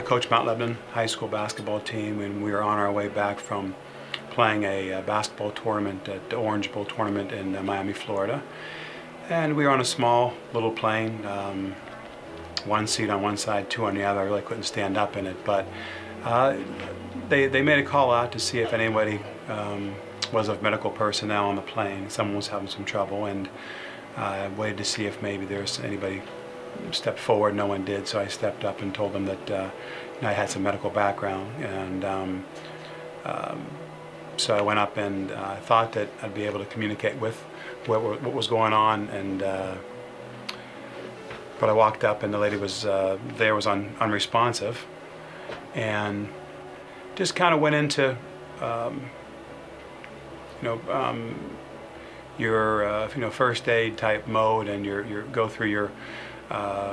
coached Mount Lebanon high school basketball team, and we were on our way back from playing a basketball tournament at the Orange Bowl tournament in Miami, Florida. And we were on a small little plane, one seat on one side, two on the other. I really couldn't stand up in it, but they made a call out to see if anybody was of medical personnel on the plane. Someone was having some trouble, and I waited to see if maybe there's anybody stepped forward. No one did, so I stepped up and told them that I had some medical background, and so I went up and I thought that I'd be able to communicate with what was going on, and but I walked up and the lady was unresponsive, and just kind of went into your first aid type mode, and your go through your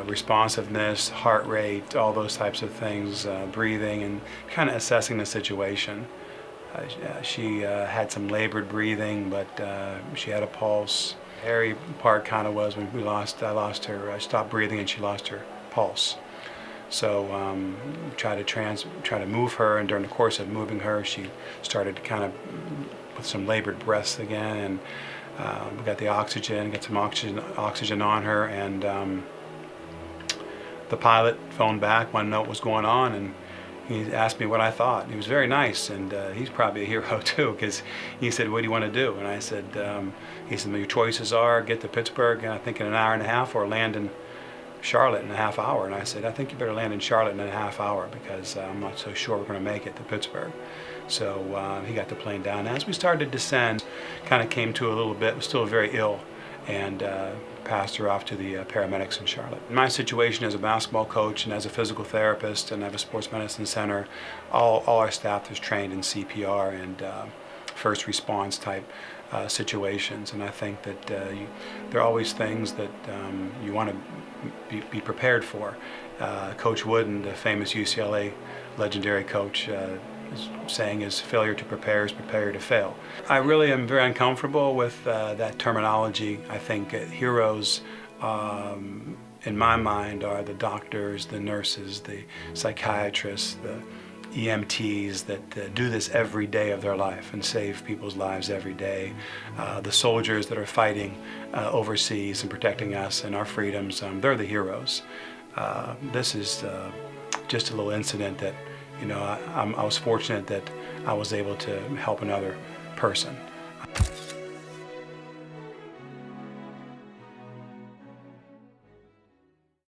responsiveness, heart rate, all those types of things, breathing, and kind of assessing the situation. She had some labored breathing, but she had a pulse. The hairy part kind of was when I lost her. I stopped breathing and she lost her pulse. So try to move her, and during the course of moving her, she started kind of with some labored breaths again, and we got the oxygen, got some oxygen on her, and the pilot phoned back, wanted to know what was going on, and he asked me what I thought. He was very nice, and he's probably a hero too, because he said, "What do you want to do?" And I said, he said, "Your choices are get to Pittsburgh, I think in an hour and a half, or land in Charlotte in a half hour." And I said, "I think you better land in Charlotte in a half hour, because I'm not so sure we're going to make it to Pittsburgh." So he got the plane down. As we started to descend, kind of came to a little bit, was still very ill, and passed her off to the paramedics in Charlotte. My situation as a basketball coach and as a physical therapist, and I have a sports medicine center, all our staff is trained in CPR and first response type situations, and I think that there are always things that you want to be prepared for. Coach Wooden, the famous UCLA legendary coach, saying is failure to prepare is prepare to fail. I really am very uncomfortable with that terminology. I think heroes in my mind are the doctors, the nurses, the psychiatrists, the EMTs that do this every day of their life and save people's lives every day. The soldiers that are fighting overseas and protecting us and our freedoms, they're the heroes. This is just a little incident that I was fortunate that I was able to help another person.